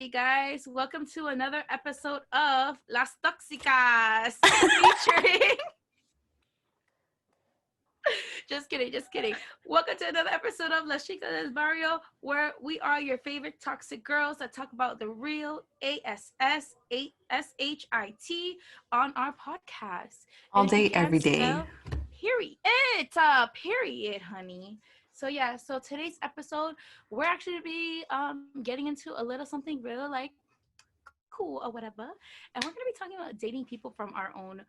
you guys. Welcome to another episode of Las Tóxicas featuring. Just kidding. Welcome to another episode of Las Chicas Del Barrio, where we are your favorite toxic girls that talk about the real ASS8SHIT on our podcast. All And if you day, can't every day. spell, period, honey. So today's episode, we're actually be getting into a little something really like cool or whatever, and we're gonna be talking about dating people from our own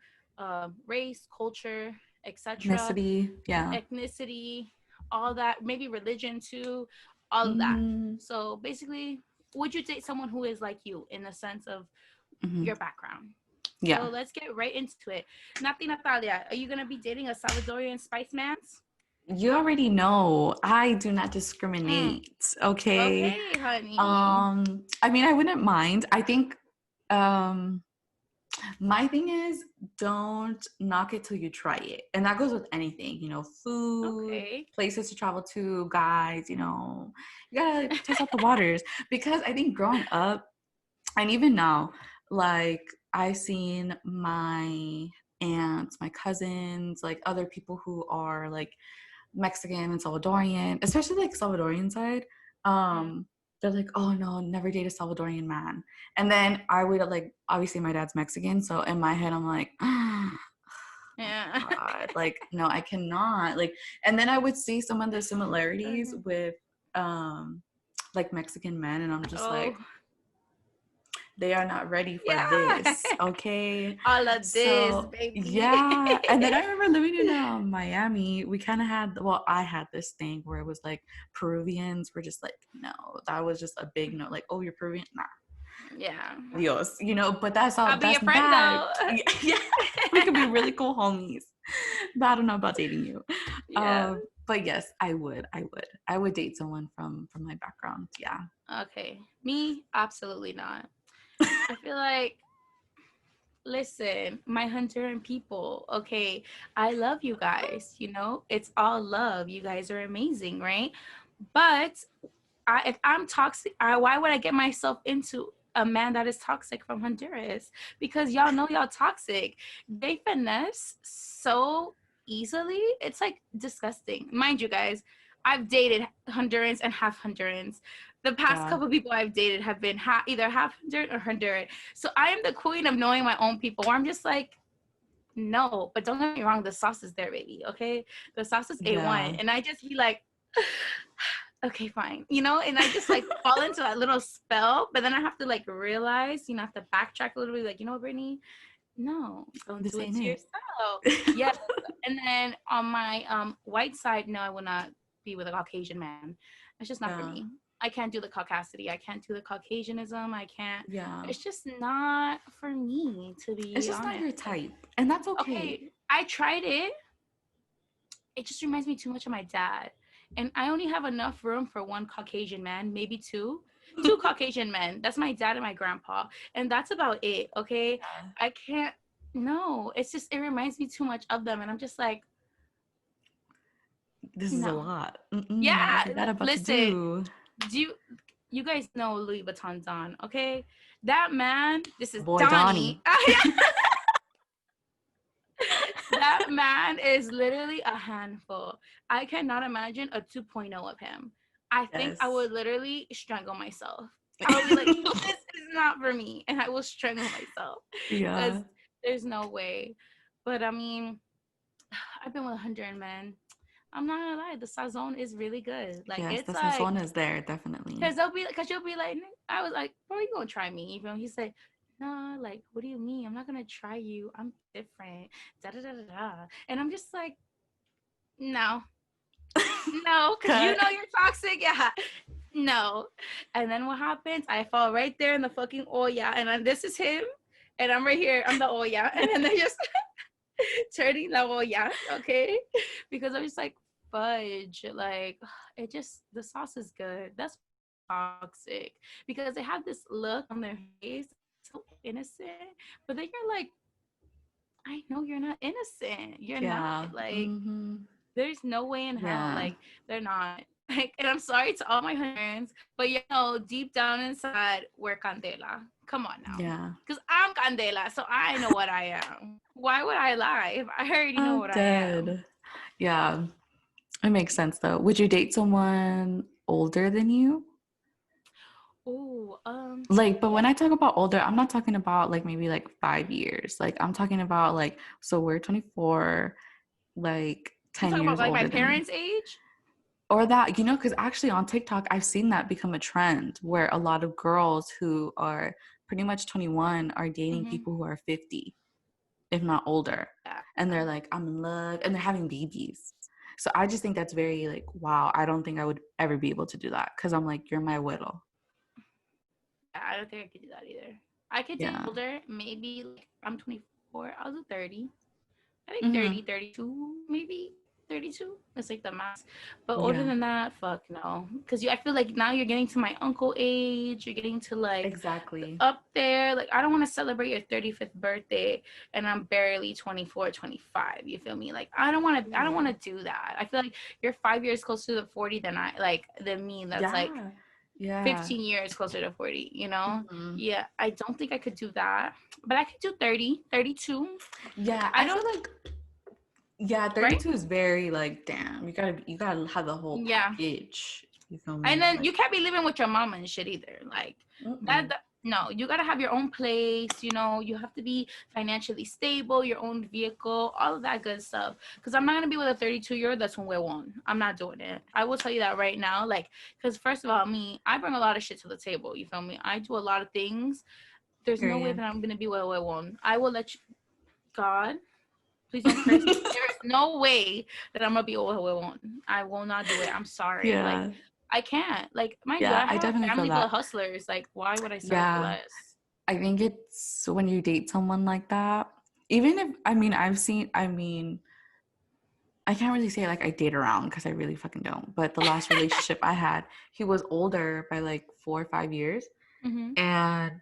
race, culture, etc., Ethnicity. Yeah. ethnicity, all that, maybe religion too, all of that. Mm-hmm. So basically, would you date someone who is like you in the sense of your background? Yeah. So let's get right into it. Nati Natalia, are you gonna be dating a Salvadorian spice mans? You already know I do not discriminate. Okay. Okay, honey. I mean, I wouldn't mind. I think my thing is don't knock it till you try it. And that goes with anything, food, Okay. places to travel to, guys, you gotta test out the waters. Because I think growing up, and even now, like I've seen my aunts, my cousins, like other people who are like Mexican and Salvadorian, especially like Salvadorian side. They're like, oh no, never date a Salvadorian man. And then I would like, obviously my dad's Mexican, so in my head I'm like, Yeah. God, like no, I cannot. Like, and then I would see some of the similarities with like Mexican men, and I'm just like, they are not ready for this, okay? All of this, baby. Yeah. And then I remember living in Miami, we kind of had, well, I had this thing where it was like Peruvians were just like, no, that was just a big no. Like, oh, you're Peruvian? Nah. Yeah. Dios, but that's all. I'll be that's your friend, bad. though. Yeah. We could be really cool homies. But I don't know about dating you. Yeah. But yes, I would date someone from my background. Yeah. Okay. Me, absolutely not. I feel like, listen, my Honduran people, okay, I love you guys, it's all love. You guys are amazing, right? But if I'm toxic, why would I get myself into a man that is toxic from Honduras? Because y'all know y'all toxic. They finesse so easily. It's like disgusting. Mind you guys, I've dated Hondurans and half Hondurans. The past couple people I've dated have been either half Honduran or Honduran. So I am the queen of knowing my own people, where I'm just like, no, but don't get me wrong, the sauce is there, baby, okay? The sauce is A1. And I just be like, okay, fine, and I just like fall into that little spell, but then I have to like realize, I have to backtrack a little bit, like, Brittany, no, don't do it to yourself. Yeah. And then on my white side, no, I will not be with a Caucasian man. It's just not for me. I can't do the caucasity. I can't do the Caucasianism. I can't. Yeah. It's just not for me, to be honest. It's just not your type. And that's okay. Okay, I tried it. It just reminds me too much of my dad. And I only have enough room for one Caucasian man, maybe two Caucasian men. That's my dad and my grandpa. And that's about it, okay? Yeah. I can't, no. It's just, it reminds me too much of them. And I'm just like, this is a lot. Yeah, listen, you guys know Louis Vuitton Don, okay? That man, this is Boy, Donnie. That man is literally a handful. I cannot imagine a 2.0 of him. I think I would literally strangle myself. I would be like, this is not for me. And I will strangle myself. Yeah. Because there's no way. But I mean, I've been with 100 men. I'm not gonna lie, the sazon is really good. Like, yes, it's the like, sazon is there, definitely. Because you'll be like, I was like, bro, you gonna try me? He said, no, like, what do you mean? I'm not gonna try you. I'm different. Da da da da da. And I'm just like, no, because you're toxic. Yeah, no. And then what happens? I fall right there in the fucking olla, and then this is him, and I'm right here. I'm the olla, and then they're just turning the olla, okay? Because I'm just like, fudge, like, it just, the sauce is good. That's toxic, because they have this look on their face, so innocent, but then you're like, I know you're not innocent. You're not, like, there's no way in hell. Like, they're not. Like, and I'm sorry to all my friends, but you know, deep down inside, we're Candela. Come on now. Yeah. Because I'm Candela, so I know what I am. Why would I lie if I already know I'm what I am? dead. Yeah. It makes sense though. Would you date someone older than you? Oh, Like, but yeah. when I talk about older, I'm not talking about like maybe like 5 years. Like, I'm talking about like, so we're 24, like You 10 talking about years like my older than me. parents' age? Or that, because actually on TikTok, I've seen that become a trend where a lot of girls who are pretty much 21 are dating Mm-hmm. people who are 50, if not older. Yeah. And they're like, I'm in love, and they're having babies. So I just think that's very like, wow, I don't think I would ever be able to do that because I'm like, you're my widow. Yeah, I don't think I could do that either. I could date Yeah. older, maybe like I'm 24, I'll do 30. I think Mm-hmm. 30, 32, maybe 32. That's like the max. But older Yeah. than that, fuck no. Because I feel like now you're getting to my uncle age. You're getting to like Exactly. up there. Like, I don't want to celebrate your 35th birthday and I'm barely 24, 25. You feel me? Like, I don't want Yeah. to do that. I feel like you're 5 years closer to 40 than me. That's like Yeah. Yeah. 15 years closer to 40, you know? Mm-hmm. Yeah, I don't think I could do that. But I could do 30, 32. Yeah. I I feel don't, like, yeah, right? 32 is very like, damn, you gotta have the whole Yeah. package. You feel And me? then Like, you can't be living with your mom and shit either. Like mm-mm. that no, you gotta have your own place, you know, you have to be financially stable, your own vehicle, all of that good stuff. Cause I'm not gonna be with a 32-year-old that's when we're one. I'm not doing it. I will tell you that right now. Like, cause first of all, me, I bring a lot of shit to the table. You feel me? I do a lot of things. There's no way Period. that I'm gonna be with one. I will let you God, please don't curse me. There is no way that I'm gonna be with one. I will not do it. I'm sorry. Like, Yeah. I can't. Like, mind you, Yeah, I I have a definitely feel family full of that. hustlers. Like, why would I settle for Yeah. less? I think it's when you date someone like that, even if, I mean, I can't really say like I date around because I really fucking don't. But the last relationship I had, he was older by like 4 or 5 years. Mm-hmm. And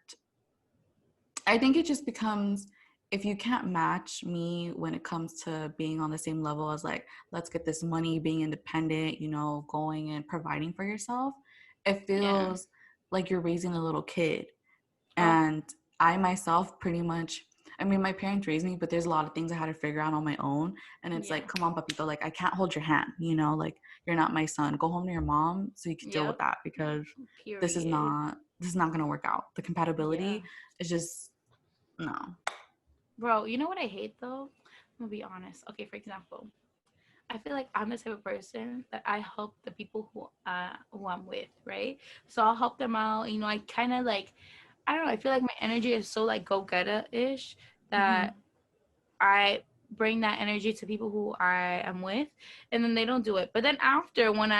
I think it just becomes, if you can't match me when it comes to being on the same level as like, let's get this money, being independent, going and providing for yourself, it Yeah. feels like you're raising a little kid. Oh, And I myself pretty much, I mean, my parents raised me, but there's a lot of things I had to figure out on my own. And it's yeah. like, come on, papito, like I can't hold your hand, like you're not my son. Go home to your mom so you can deal with Yep. that because this is Period. not this is not gonna work out. The Yeah. compatibility is just no. Bro, you know what I hate though? I'm gonna be honest. Okay, for example, I feel like I'm the type of person that I help the people who I'm with, right? So I'll help them out. You know, I kind of like, I don't know. I feel like my energy is so like go getter ish Mm-hmm. that I bring that energy to people who I am with, and then they don't do it. But then after, when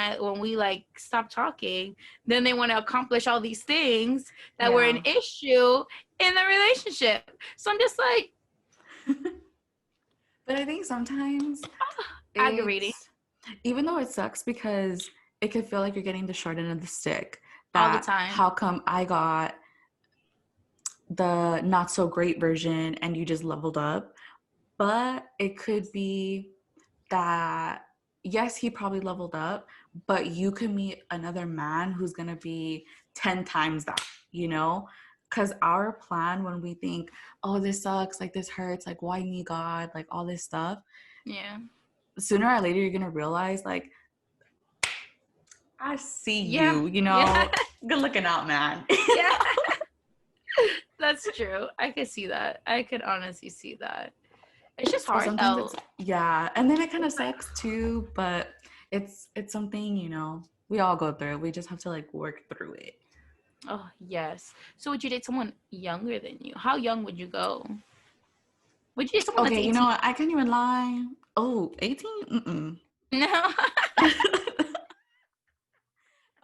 we like stop talking, then they want to accomplish all these things that were an Yeah. issue in the relationship. So I'm just like But I think sometimes aggravating it's, even though it sucks because it could feel like you're getting the short end of the stick, all the that time. how come I got the not so great version and you just leveled up. But it could be that, yes, he probably leveled up, but you could meet another man who's going to be 10 times that, you know? Because our plan when we think, oh, this sucks, like this hurts, like why me, God, like all this stuff, Yeah. sooner or later you're going to realize, like, I see Yeah. you, Yeah. good looking out, man. Yeah. That's true. I could see that. I could honestly see that. It's just But hard sometimes though. it's, yeah, and then it kind of It's like, sucks too, but it's something, we all go through. We just have to like work through it. oh yes. So would you date someone younger than you? How young would you go? Would you date someone that's Okay, you know 18? what? I can't even lie. Oh, 18? Mm-mm. No.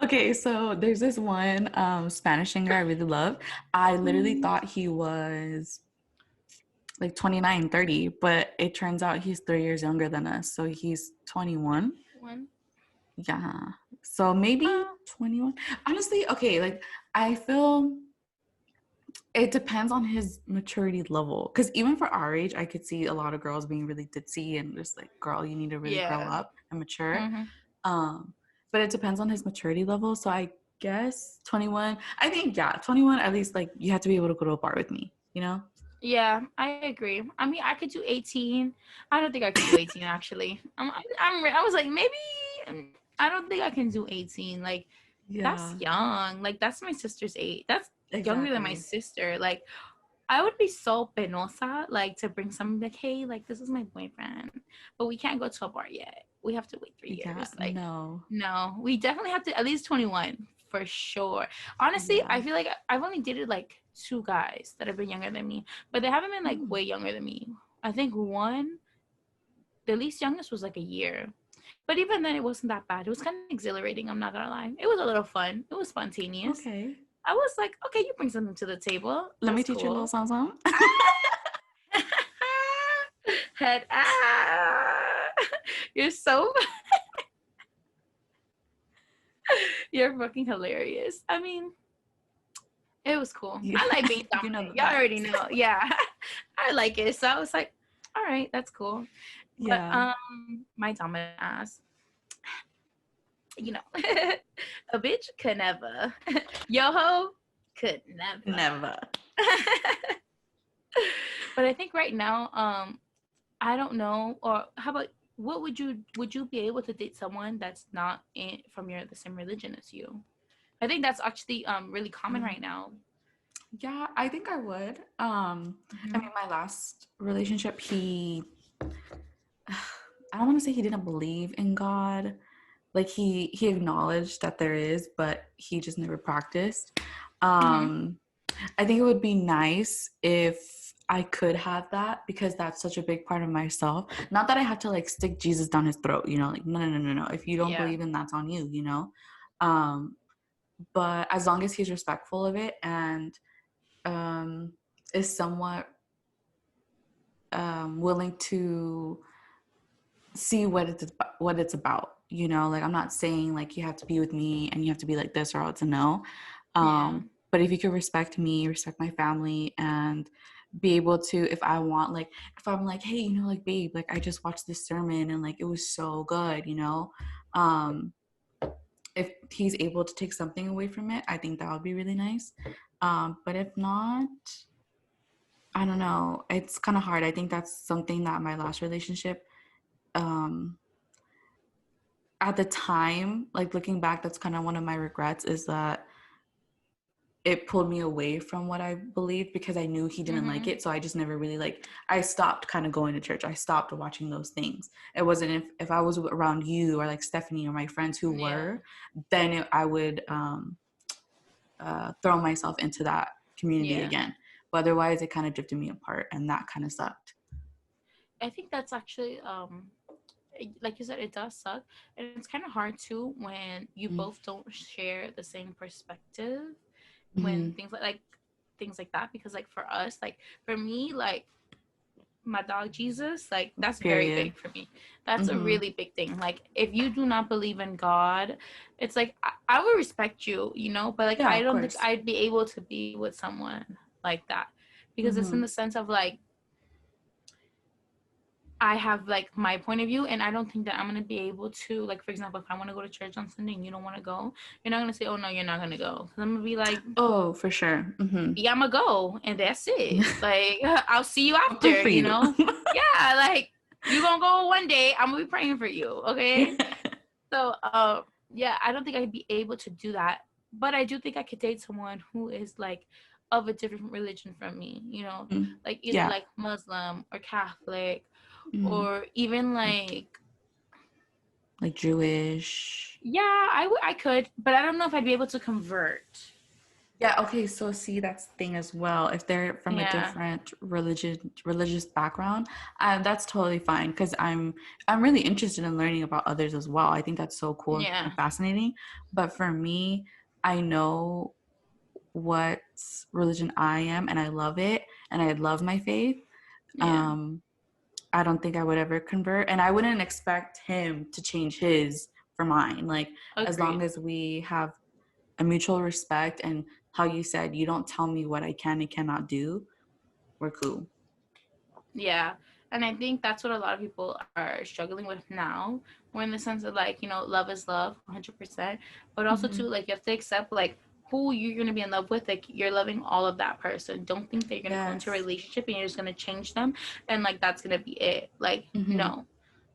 Okay, so there's this one Spanish singer I really love. I literally Mm, thought he was like 29, 30, but it turns out he's 3 years younger than us. So he's 21. one. Yeah. So maybe Uh, 21. Honestly, okay, like I feel it depends on his maturity level. Because even for our age, I could see a lot of girls being really ditzy and just like, girl, you need to really grow yeah. up and mature. Hmm. Um, but it depends on his maturity level. So I guess 21. I think, yeah, 21, at least like you have to be able to go to a bar with me, you know? Yeah, I agree. I mean, I could do 18. I don't think I could do 18 actually. I was like maybe I don't think I can do 18. Like that's Yeah, young. Like that's my sister's age. That's younger than my exactly. sister. Like I would be so penosa, like to bring someone like, hey, like this is my boyfriend, but we can't go to a bar yet. We have to wait three Yeah, years. Like, no. no, we definitely have to at least 21 for sure. Honestly, Yeah. I feel like I've only dated like two guys that have been younger than me, but they haven't been like Mm, way younger than me. I think one, the least youngest was like a year. But even then, it wasn't that bad. It was kind of exhilarating. I'm not gonna lie. It was a little fun. It was spontaneous. okay. I was like, okay, you bring something to the table. Let me That's teach you a little cool. song. Head You're so you're fucking hilarious. I mean, it was cool. Yeah, I like being you know the dominant. Y'all already vibes. know. Yeah. I like it. So I was like, all right, that's cool. But Yeah, my dominant ass, you know, a bitch could never. Yo ho could never. never. But I think right now, I don't know. Or how about what would you be able to date someone that's not from your the same religion as you? I think that's actually really common Mm, right now. yeah, I think I would. I Hmm. mean, my last relationship, he, I don't want to say he didn't believe in God. Like he acknowledged that there is, but he just never practiced. Hmm. Um, I think it would be nice if I could have that because that's such a big part of myself. Not that I have to like stick Jesus down his throat, you know, like no, no, no, no, no. If you don't Yeah. believe in that's on you, you know. Um, but as long as he's respectful of it and um, is somewhat willing to see what it's about, you know, like I'm not saying like you have to be with me and you have to be like this or else a no. Yeah. But if you could respect me, respect my family, and be able to, if I want, like if I'm like, hey, you know, like babe, like I just watched this sermon and like it was so good, you know. um if he's able to take something away from it, I think that would be really nice. But if not, I don't know, it's kind of hard. I think that's something that my last relationship, um at the time, like looking back, that's kind of one of my regrets, is that it pulled me away from what I believed because I knew he didn't like Hmm. it. So I just never really like, I stopped kind of going to church. I stopped watching those things. It wasn't if I was around you or like Stephanie or my friends who Yeah. were, then I would throw myself into that community Yeah. again. But otherwise, it kind of drifted me apart and that kind of sucked. I think that's actually like you said, it does suck, and it's kind of hard too when you both don't share the same perspective when Mm-hmm. things like that. Because like for us, like for me, like my dog Jesus, like that's very Period. big for me. That's a Mm-hmm. really big thing. Like if you do not believe in God, it's like I would respect you, you know, but like Yeah, I of don't think course. I'd be able to be with someone like that, because it's in Mm-hmm. the sense of like I have like my point of view, and I don't think that I'm gonna be able to, like, for example, if I want to go to church on Sunday and you don't want to go, you're not gonna say, oh no, you're not gonna go, because I'm gonna be like, Oh, for sure. Mm-hmm. yeah, I'm gonna go, and that's it. Like, I'll see you Good after, for you you. know? Yeah, like you gonna go one day, I'm gonna be praying for you, okay? So, yeah, I don't think I'd be able to do that, but I do think I could date someone who is like of a different religion from me, you know, Mm. like either Yeah. like Muslim or Catholic, Mm. or even Like like, like Jewish. yeah, I could, but I don't know if I'd be able to convert. Yeah, okay, so see that's the thing as well. If they're from a Yeah, different religious background, that's totally fine because I'm really interested in learning about others as well. I think that's so cool yeah, and fascinating. But for me, I know what religion I am and I love it and I love my faith. yeah. Um, I don't think I would ever convert, and I wouldn't expect him to change his for mine. Like as long Agreed. as we have a mutual respect and how you said you don't tell me what I can and cannot do, we're cool. Yeah, and I think that's what a lot of people are struggling with now. Or in the sense of like, love is love, 100%. But also Mm-hmm. too, like you have to accept like who you're gonna be in love with. Like you're loving all of that person. Don't think that you're gonna go into a Yes. relationship and you're just gonna change them and like that's gonna be it. Like Mm-hmm. no,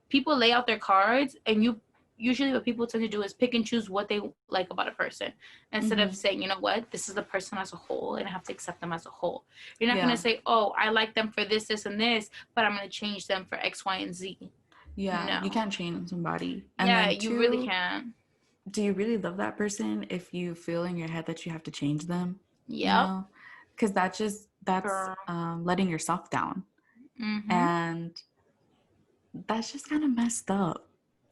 people lay out their cards and you usually what people tend to do is pick and choose what they like about a person instead of Mm-hmm. saying, you know what, this is the person as a whole and I have to accept them as a whole. You're not going to Yeah. say, oh, I like them for this and this, but I'm going to change them for X, Y, and Z. Yeah. You No. can't change somebody. And Yeah, then you really two, can. do you really love that person if you feel in your head that you have to change them? You Yep. know? Because that's Girl. letting yourself down. Mm-hmm. And that's just kind of messed up,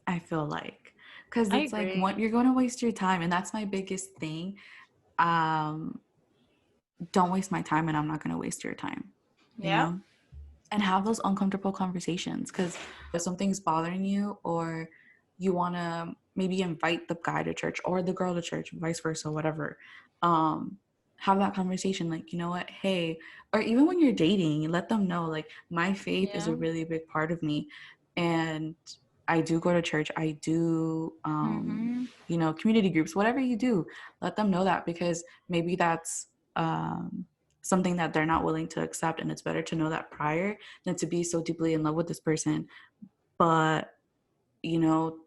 I feel like. Because I it's like what agree. you're going to waste your time. And that's my biggest thing. Um, don't waste my time and I'm not going to waste your time, you Yep. know? And have those uncomfortable conversations because if something's bothering you or you want to maybe invite the guy to church or the girl to church, vice versa, whatever, um, have that conversation like, you know what, hey, or even when you're dating, let them know like my faith is Yeah. a really big part of me and I do go to church, I do Mm-hmm. community groups, whatever you do, let them know that because maybe that's something that they're not willing to accept and it's better to know that prior than to be so deeply in love with this person but you know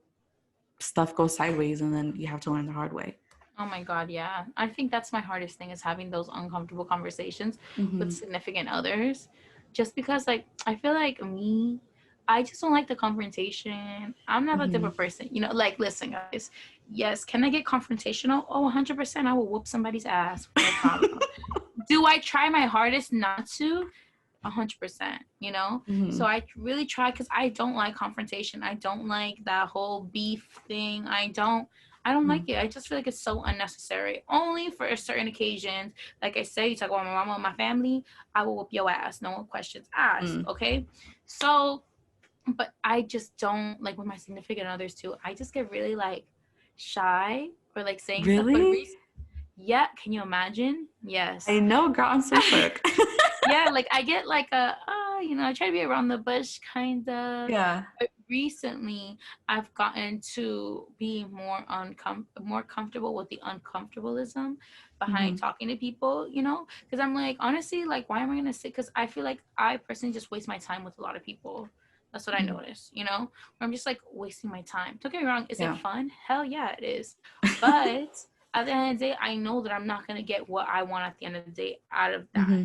stuff goes sideways and then you have to learn the hard way. Oh my God, yeah. I think that's my hardest thing is having those uncomfortable conversations with Mm-hmm. significant others. Just because, like, I feel like me, I just don't like the confrontation. I'm not a type Mm-hmm. of person, like, listen, guys. Yes, can I get confrontational? Oh, 100%. I will whoop somebody's ass. No problem. Do I try my hardest not to? 100%. So Mm-hmm. I really try because I don't like confrontation. I don't like that whole beef thing. I don't Mm-hmm. like it. I just feel like it's so unnecessary. Only for a certain occasions. Like I say, you talk about my mama and my family, I will whoop your ass. No questions asked. Mm. Okay. So, but I just don't like with my significant others too. I just get really like shy or like saying stuff. But Really? yeah, can you imagine? I Yes. know, girl, I'm so shook. Yeah, like I get like I try to be around the bush kind of. Yeah. But recently, I've gotten to be more comfortable with the uncomfortableism behind Mm-hmm. talking to people. Because I'm like honestly, like why am I gonna sit? Because I feel like I personally just waste my time with a lot of people. That's what I Mm-hmm. notice. Where I'm just like wasting my time. Don't get me wrong. Is it Yeah. fun? Hell yeah, it is. But at the end of the day, I know that I'm not gonna get what I want at the end of the day out of that, Mm-hmm.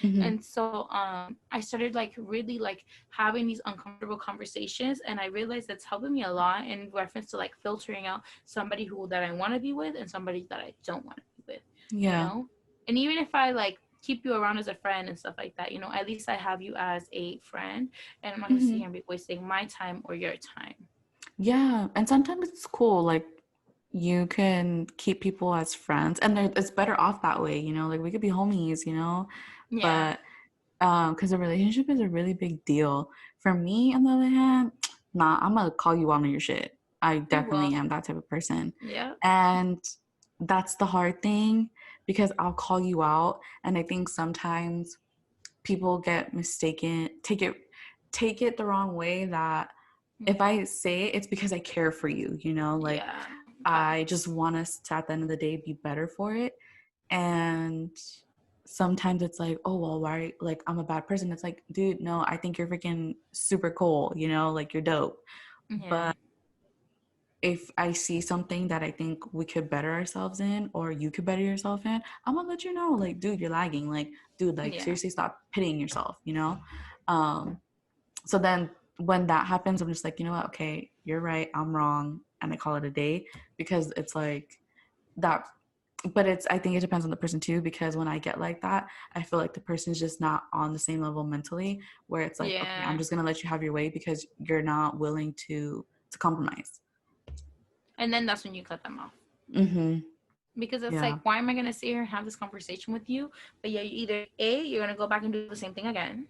Mm-hmm. And so I started like really like having these uncomfortable conversations, and I realized that's helping me a lot in reference to like filtering out somebody who that I want to be with and somebody that I don't want to be with, you Yeah. know. And even if I like keep you around as a friend and stuff like that, at least I have you as a friend, and I'm not gonna sit Mm-hmm. here and be wasting my time or your time. Yeah, and sometimes it's cool. Like you can keep people as friends, and it's better off that way. Like we could be homies. Yeah. But because a relationship is a really big deal. For me, on the other hand, nah, I'm gonna call you out on your shit. I You will. definitely am that type of person, Yeah. and that's the hard thing because I'll call you out, and I think sometimes people get mistaken, take it the wrong way that if Yeah. I say it, it's because I care for you, like Yeah. I just Facts. want us to at the end of the day be better for it. And sometimes it's like, oh well, why, like I'm a bad person. It's like, dude, no, I think you're freaking super cool, like you're dope. Yeah. But if I see something that I think we could better ourselves in or you could better yourself in, I'm gonna let you know, like, dude, you're lagging. Like, dude, like Yeah. seriously stop pitying yourself. Um so then when that happens, I'm just like, you know what, okay, you're right, I'm wrong, and I call it a day because it's like that. But I think it depends on the person too, because when I get like that, I feel like the person's just not on the same level mentally where it's like, okay, I'm Yeah. just gonna let you have your way because you're not willing to compromise. And then that's when you cut them off. Mm-hmm. Because it's Yeah. like, why am I gonna sit here and have this conversation with you? But yeah, you either A, you're gonna go back and do the same thing again,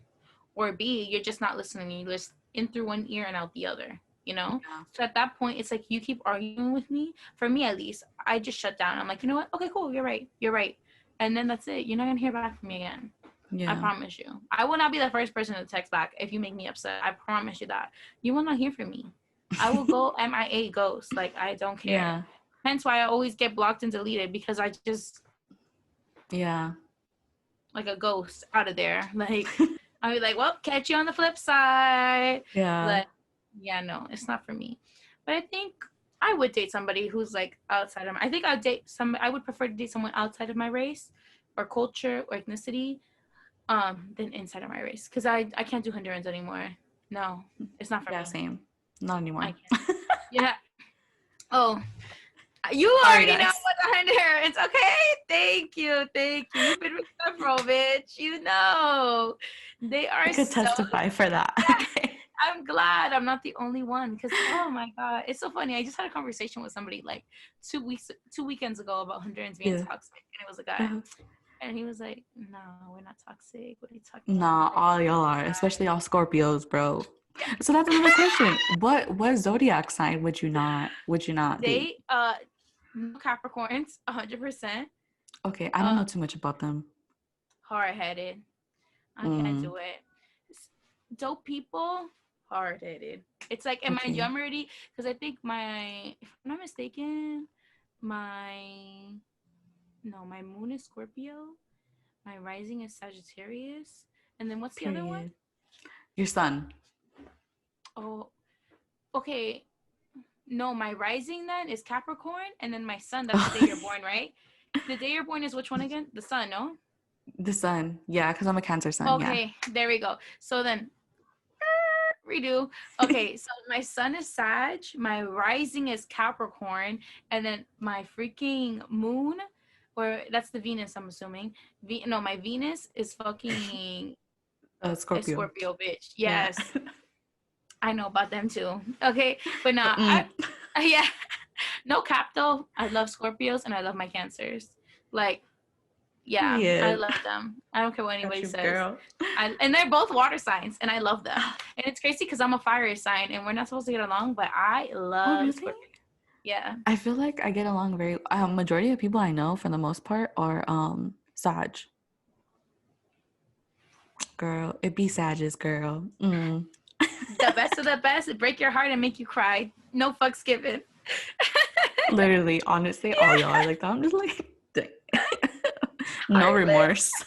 or B, you're just not listening. You listen in through one ear and out the other. Yeah. So at that point, it's like you keep arguing with me. For me, at least, I just shut down. I'm like, you know what? Okay, cool. You're right. You're right. And then that's it. You're not gonna hear back from me again. I Yeah. promise you. I will not be the first person to text back if you make me upset. I promise you that. You will not hear from me. I will go MIA ghost. Like, I don't care. Yeah. Hence why I always get blocked and deleted, because I just Yeah. like a ghost out of there. Like, I'll be like, well, catch you on the flip side. Yeah. Like, yeah, no, it's not for me. But I think I would date somebody who's like outside of my, I think I would prefer to date someone outside of my race or culture or ethnicity than inside of my race. Because I can't do Hondurans anymore. No, it's not for Yeah, me. same. Not I anymore. can't. Yeah. Oh, you Sorry, already know guys. what the Hondurans. Okay. Thank you. Thank you. You've been with several, bitch. You know. They I are could so, testify for that. yeah. Okay. I'm glad I'm not the only one, because oh my god, it's so funny. I just had a conversation with somebody like 2 weekends ago about Hondurans being Yeah. toxic, and it was a guy, Uh, and he was like, "No, we're not toxic. What are you talking about? nah, Like, all y'all are, especially all Scorpios, bro. So that's another yeah." question. What zodiac sign would you not date? They no Capricorns, 100%. Okay, I don't Uh, know too much about them. hard headed. I can't Mm, do it. Dope people, hard headed. It's like, am I okay. already? Because I think if I'm not mistaken, my my moon is Scorpio, my rising is Sagittarius, and then what's the other one? Period. Your son. Oh, okay. No, my rising then is Capricorn, and then my sun, that's the day you're born, right? The day you're born is which one again? The sun, no? The sun. Yeah, because I'm a Cancer sun. Yeah. Okay, there we go. So then redo. Okay, so my sun is Sag, my rising is Capricorn, and then my freaking moon, or that's the Venus, I'm assuming. No, my Venus is fucking a Scorpio. Scorpio, bitch. Yeah. Yes, I know about them too. Okay, but nah, Mm, yeah, no cap though. I love Scorpios and I love my Cancers. Like, yeah, I period. love them. I don't care what Got anybody you, says. girl. And they're both water signs, and I love them. And it's crazy because I'm a fire sign, and we're not supposed to get along, but I Oh, love really? Scorpio. Yeah, I feel like I get along very. Majority of people I know, for the most part, are Sag. Girl, it be Sages, girl. Mm. the best of the best. Break your heart and make you cry. No fucks given. Literally, honestly, all y'all are like that. I'm just like, dang. No Heartless. remorse.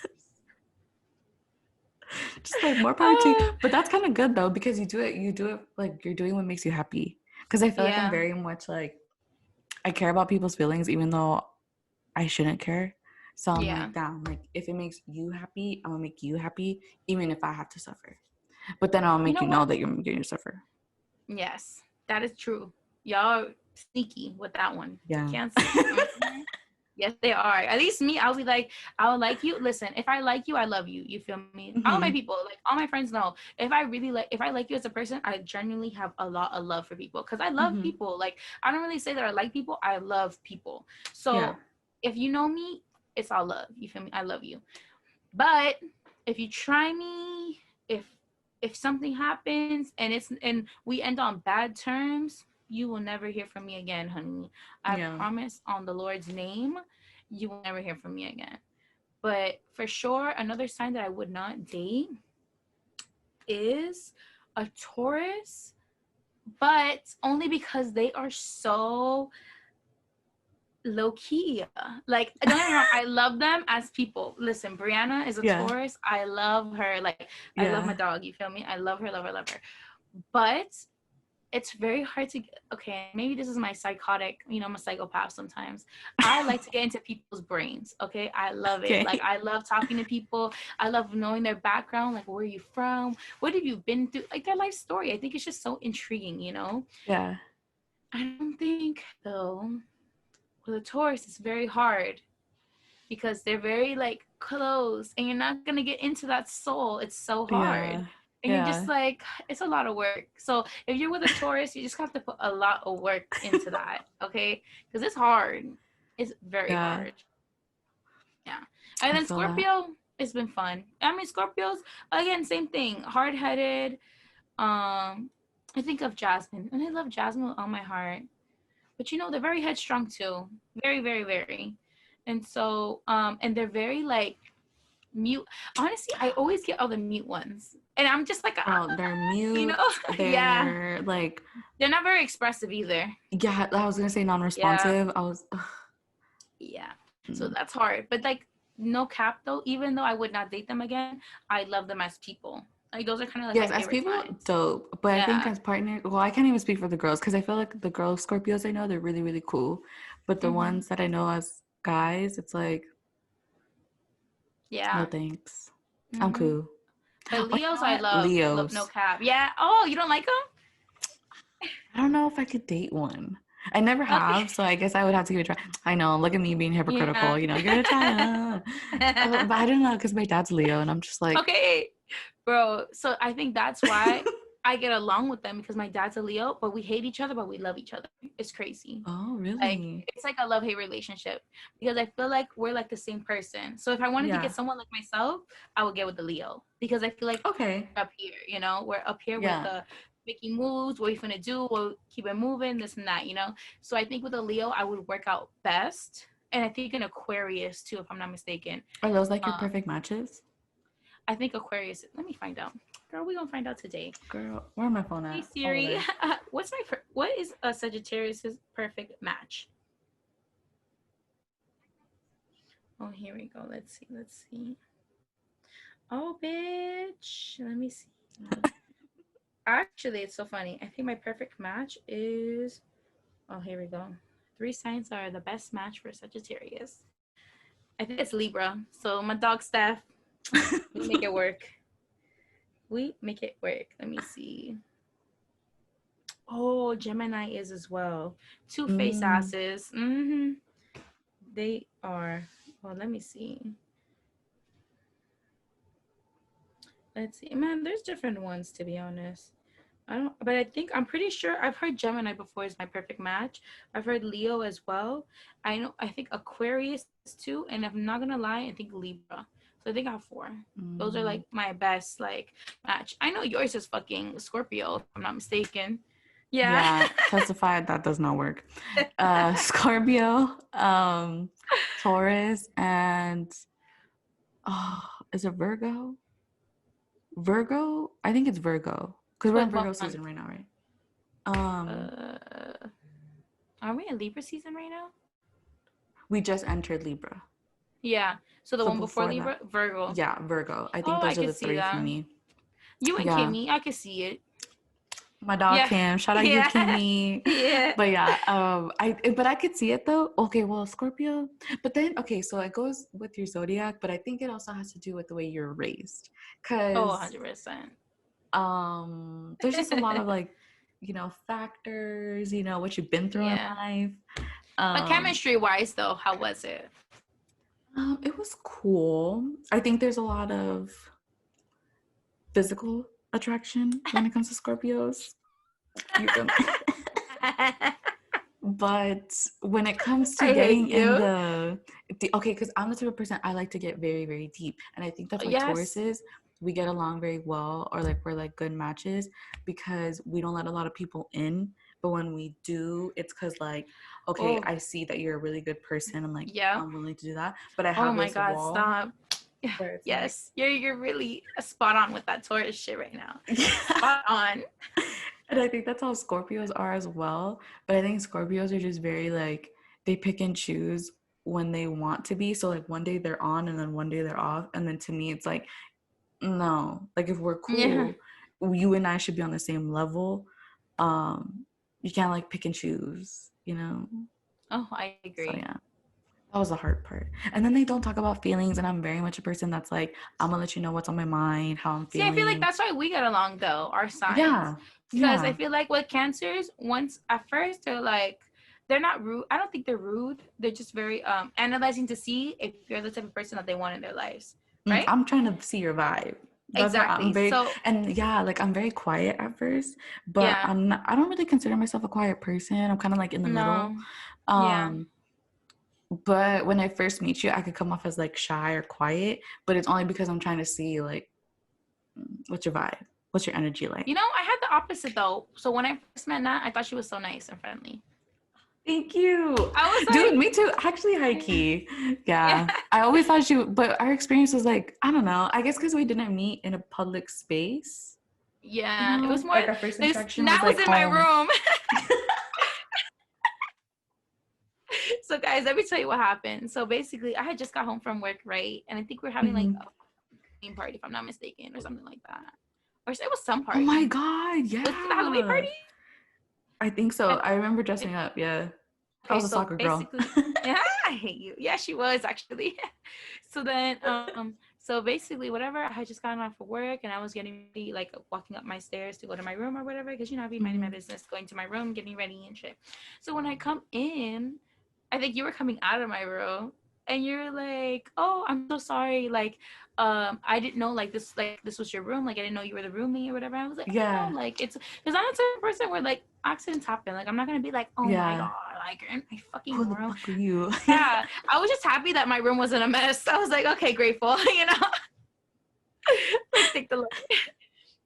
Just like more power to you. Oh, But that's kind of good though, because you do it like you're doing what makes you happy. Because I feel like I'm yeah, very much like I care about people's feelings, even though I shouldn't care. So I'm yeah. like, damn, like if it makes you happy, I'm gonna make you happy, even if I have to suffer. But then I'll You make know you know what? that you're going to suffer. Yes, that is true. Y'all sneaky with that one. Yeah. Cancers. Mhm. Yes, they are. At least me, I'll be like, I'll like you. Listen, if I like you, I love you. You feel me? All my Hmm. people, like all my friends know. If I like you as a person, I genuinely have a lot of love for people because I love Hmm. people. Like, I don't really say that I like people. I love people. Yeah. So if you know me, it's all love. You feel me? I love you. But if you try me, if if something happens and we end on bad terms, you will never hear from me again, honey. I Yeah. promise on the Lord's name, you will never hear from me again. But for sure, another sign that I would not date is a Taurus, but only because they are so low key. Like, don't get me wrong, I love them as people. Listen, Brianna is a Yeah. Taurus. I love her. Like, I love my Yeah. dog. You feel me? I love her, love her, love her. But it's very hard to okay, maybe this is my psychotic, I'm a psychopath sometimes. I like to get into people's brains. Okay, I love it. Like, Okay. I love talking to people. I love knowing their background, like, where are you from, what have you been through, like their life story. I think it's just so intriguing. Yeah. I don't think though with a Taurus it's very hard because they're very like close and you're not gonna get into that soul. It's so hard. Yeah. And you're just Yeah. like, it's a lot of work. So if you're with a Taurus, you just have to put a lot of work into that, okay? Because it's hard. It's very Yeah. hard. Yeah. And I then feel that. Scorpio, it's been fun. I mean, Scorpios, again, same thing. Hard headed. I think of Jasmine, and I love Jasmine with all my heart. But they're very headstrong too. Very, very, very. And so, and they're very like Mute. Honestly, I always get all the mute ones, and I'm just like, Oh, they're you know, mute. yeah. They're like, They're not very expressive either. yeah, I was gonna say Yeah, non-responsive. I was, yeah. So that's hard. But like, no cap though. Even though I would not date them again, I love them as people. Like those are kind of like yes, my as favorite people, signs. dope. But I think Yeah. as partners, well, I can't even speak for the girls because I feel like the girl Scorpios I know, they're really, really cool. But the Mm-hmm. ones that I know as guys, it's like, no Yeah. thanks. I'm Mm-hmm. cool. But Oh, you Leos, know I what? love. Love no Leos. cap. Yeah. Oh, you don't like them? I don't know if I could date one. I never Okay. have, so I guess I would have to give it a try. I know, look at me being Yeah. hypocritical, give it a try. But I don't know, because my dad's Leo, and I'm just like, Okay, bro. So I think that's why I get along with them because my dad's a Leo, but we hate each other, but we love each other. It's crazy. oh, Like really? it's like a love-hate relationship because I feel like we're like the same person. So if I wanted to Yeah. get someone like myself, I would get with the Leo because I feel like Okay. we're up here, we're up here with Yeah. the making moves, what we finna do, we'll keep it moving, this and that. So I think with a Leo, I would work out best. And I think an Aquarius too, if I'm not mistaken. Are those like your Um, perfect matches? I think Aquarius. Let me find out. Girl, we gonna find out today. Girl, where my phone Hey at? Over Siri, there. what is a Sagittarius's perfect match? Oh, here we go. Let's see. Let's see. Oh, bitch. Let me see. Actually, it's so funny. I think my perfect match is. Oh, here we go. 3 signs are the best match for Sagittarius. I think it's Libra. So my dog Steph, we make it work. We make it work. Let me see. Oh, Gemini is as well. Two face Mm, asses. They are. Well, let me see. Let's see. Man, there's different ones to be honest. I don't, but I'm pretty sure I've heard Gemini before is my perfect match. I've heard Leo as well. I think Aquarius too, and if I'm not gonna lie, I think Libra. So I think I have four. Those are like mm. my best like match. I know yours is fucking Scorpio, if I'm not mistaken. Yeah. Yeah, testified that does not work. Scorpio, Taurus, and oh, is it Virgo? Virgo? I think it's Virgo because we're in What Virgo month? season right now, right? Um, Uh, are we in Libra season right now? we just entered Libra, Yeah. So the so one before before that, Libra, Virgo. yeah, Virgo. I think Oh, I those are could the see three for that. me. You and Yeah, Kimmy, I could see it. my dog Yeah. Kim. Shout out you, Yeah. Kimmy. Yeah. But yeah, but I could see it though. Okay, well, Scorpio. But then, okay, so it goes with your zodiac, but I think it also has to do with the way you're raised, Oh, because 100%. there's just a lot of like, factors. What you've been through in Yeah. life. But Um, chemistry wise, though, how was it? it was cool. I think there's a lot of physical attraction when it comes to Scorpios. You feel me? But when it comes to I hate getting in you. the okay, because I'm the type of person I like to get very, very deep. And I think that's why Yes. Tauruses, we get along very well, or like we're like good matches because we don't let a lot of people in. But when we do, it's because like, okay, Oh, I see that you're a really good person. I'm like, yeah. I'm willing to do that. But I Oh have my this God, wall stop. where it's like, Yes, you're really spot on with that Taurus shit right now. yeah. Spot on. And I think that's how Scorpios are as well. But I think Scorpios are just very like, they pick and choose when they want to be. So like one day they're on and then one day they're off. And then to me it's like, no. Like if we're Yeah. cool, you and I should be on the same level. Um, you can't like pick and choose. Oh, I So agree. yeah. That was the hard part. And then they don't talk about feelings, and I'm very much a person that's like, I'm gonna let you know what's on my mind, how I'm See, I feel like feeling. that's why we get along though, our signs. Yeah. Because I Yeah. feel like with cancers, once at first they're like they're not rude. I don't think they're rude. They're just very analyzing to see if you're the type of person that they want in their lives. Right? I'm trying to see your vibe. That's why I'm Exactly. very, So and yeah, like I'm very quiet at first, but yeah. I don't really consider myself a quiet person. I'm kind of like in the middle. No. Yeah. Um, but when I first meet you, I could come off as like shy or quiet, but it's only because I'm trying to see like, what's your vibe? What's your energy like? I had the opposite though. So when I first met Nat, I thought she was so nice and friendly. Thank you. I was Dude, like, me too. Actually, high key. yeah, Yeah. I always thought you, but our experience was like, I don't know. I guess because we didn't meet in a public space, you yeah. It was know? more. Like our first interaction Now was was like in my home. room. So guys, let me tell you what happened. So basically, I had just got home from work, right? And I think we are having like Hmm. a theme party, if I'm not mistaken, or something like that. Or it was some Oh my party. God. Was it the Halloween Yeah. party? I think so. I, I remember dressing up. Yeah. I okay, was a so soccer girl. basically, yeah, I hate you. Yeah, she was actually. So then, so basically, whatever, I had just gotten off of work and I was getting ready, like walking up my stairs to go to my room or whatever, because I'd be minding my Hmm. business, going to my room, getting ready and shit. So when I come in, I think you were coming out of my room and you're like, "Oh, I'm so sorry. Like, I didn't know like this was your room. Like, I didn't know you were the roommate or whatever." I was like, "Oh Yeah. no, like it's because I'm the type of person where like accidents happen. Like, I'm not gonna be like, oh my Yeah. god, like you're in my fucking Who the room." fuck are you? Yeah, I was just happy that my room wasn't a mess. I was like, okay, grateful, you know. Like take the light.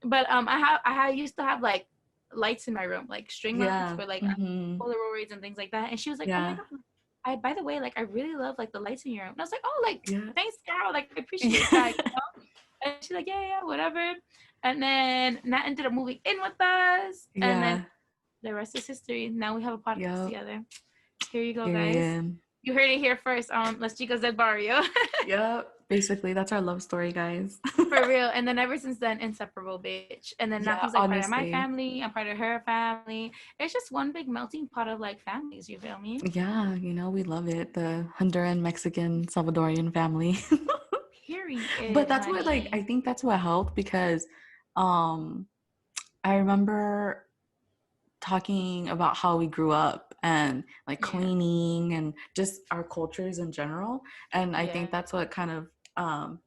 But I used to have like lights in my room, like string lights Yeah. for like Hmm. Polaroids and things like that. And she was like, "Oh my Yeah. god, I by the way, like I really love like the lights in your room." And I was like, "Oh, like Yeah. thanks, Carol. Like I appreciate Yeah. that." You know? And she's like, "Yeah, yeah, whatever." And then Nat ended up moving in with us, and then Yeah. the rest is history. Now we have a podcast Yep. together. Here you go, guys. Period. You heard it here first on Las Chicas del Barrio. Yep. Basically, that's our love story, guys. For real. And then ever since then, inseparable, bitch. And then Yeah, Nafi's like part of my honestly. family. I'm part of her family. It's just one big melting pot of like families. You feel me? Yeah, we love it. The Honduran, Mexican, Salvadorian family. But Period, that's what like I honey. think that's what helped because um I remember talking about how we grew up and like Yeah. cleaning and just our cultures in general. And I Yeah. think that's what kind of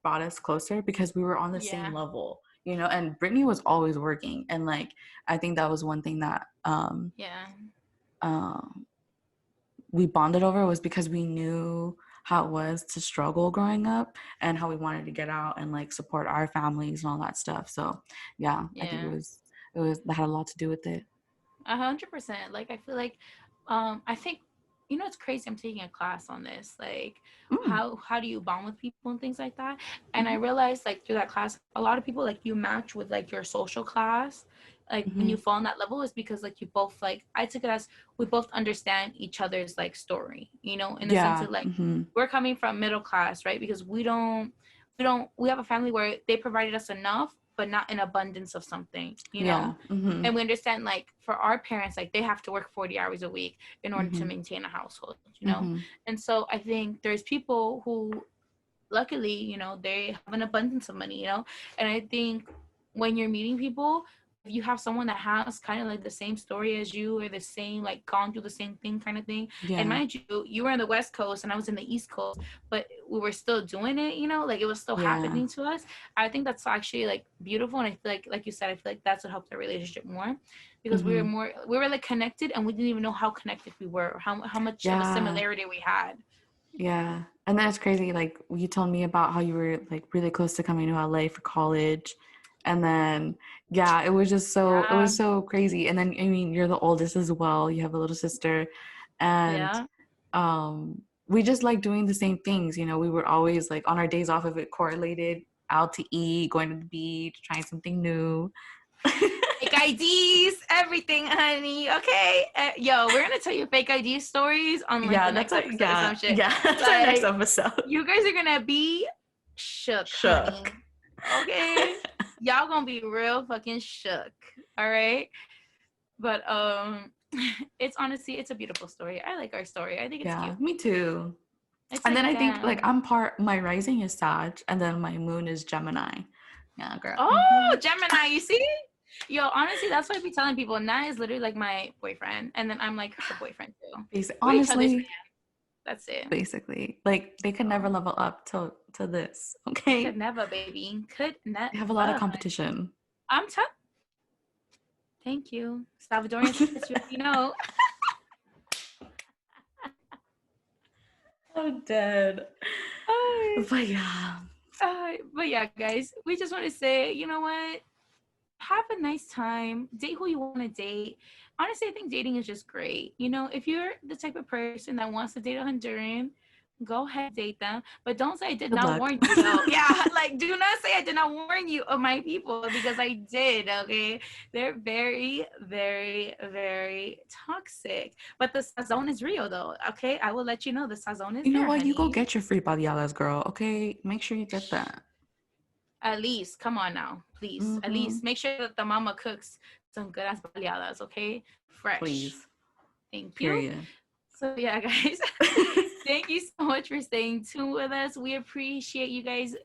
brought us closer because we were on the same Yeah. level, and Brittany was always working. And like, I think that was one thing that Yeah. um, we bonded over was because we knew how it was to struggle growing up and how we wanted to get out and like support our families and all that stuff. So yeah, I think Yeah. it was that had a lot to do with it. 100%. Like I feel like I think it's crazy. I'm taking a class on this. Like Mm. how do you bond with people and things like that. And I Hmm. realized like through that class, a lot of people like you match with like your social class. Like when Hmm. you fall on that level is because like you both like I took it as we both understand each other's like story, in the sense Yeah. of like Hmm. we're coming from middle class, right? Because we have a family where they provided us enough but not in abundance of something. Yeah. Hmm. And we understand like for our parents like they have to work 40 hours a week in order to Hmm. maintain a household. Hmm. And so I think there's people who luckily they have an abundance of money. And I think when you're meeting people, if you have someone that has kind of like the same story as you or the same like gone through the same thing kind of thing. And Yeah. mind you, you were in the West Coast and I was in the East Coast, but we were still doing it. Like it was still Yeah. happening to us. I think that's actually like beautiful. And I feel like you said, I feel like that's what helped our relationship more because Hmm. we were like connected and we didn't even know how connected we were or how much of a Yeah. similarity we had. Yeah. And then it's crazy. Like you told me about how you were like really close to coming to LA for college. And then yeah, it Yeah. was so crazy. And then I mean you're the oldest as well. You have a little sister. And Yeah. we just like doing the same things. We were always like on our days off if it correlated out to eat, going to the beach, trying something new. Fake IDs, everything, honey. Okay. Yo, we're gonna tell you fake ID stories on like Yeah, the next episode or yeah, some shit. yeah, that's our next Like, episode. you guys are gonna be shook, honey. Shook. Okay. Y'all gonna be real fucking shook. All right. But it's honestly it's a beautiful story. I like our story. I think it's Yeah, cute. me too. It's And then like I think like damn. my rising is Sag, and then my moon is Gemini. Yeah, girl. Oh, Gemini, you see? Yo, honestly, that's what I be telling people. Nat is literally like my boyfriend, and then I'm like her boyfriend too. We're each other's man. Honestly, That's it. basically, like they could never Oh, level up to this. could Okay, never, baby. Could they have a lot of never. competition. I'm t- Thank you. Salvadorian sis, you already know. I'm dead. But yeah, But yeah, guys, we just want to say, you know what? Have a nice time. Date who you want to date. honestly, I think dating is just great. You know, if you're the type of person that wants to date a Honduran, go ahead, date them. But don't say I did Good not luck. warn you, though. Yeah, like, do not say I did not warn you of my people, because I did, okay? They're very, very, very toxic. But the sazon is real, though, okay? I will let you know the sazon is You know there, what? You go honey. get your free baleadas, girl. Okay, make sure you get that. At least, come on now, please. At Mm-hmm. least make sure that the mama cooks some good ass baleadas, okay? Fresh. Please. Thank you. Period. So yeah, guys. Thank you so much for staying tuned with us. We appreciate you guys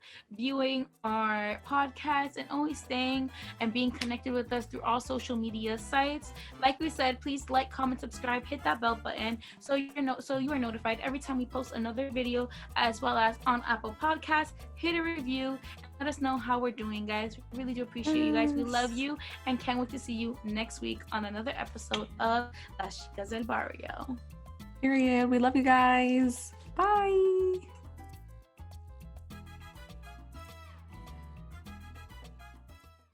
viewing our podcast and always staying and being connected with us through all social media sites. Like we said, please like, comment, subscribe, hit that bell button so you are notified every time we post another video, as well as on Apple Podcasts. Hit a review and let us know how we're doing, guys. We really do appreciate you guys. We love Yes. you and can't wait to see you next week on another episode of Las Chicas del Barrio. Period. We love you guys. Bye.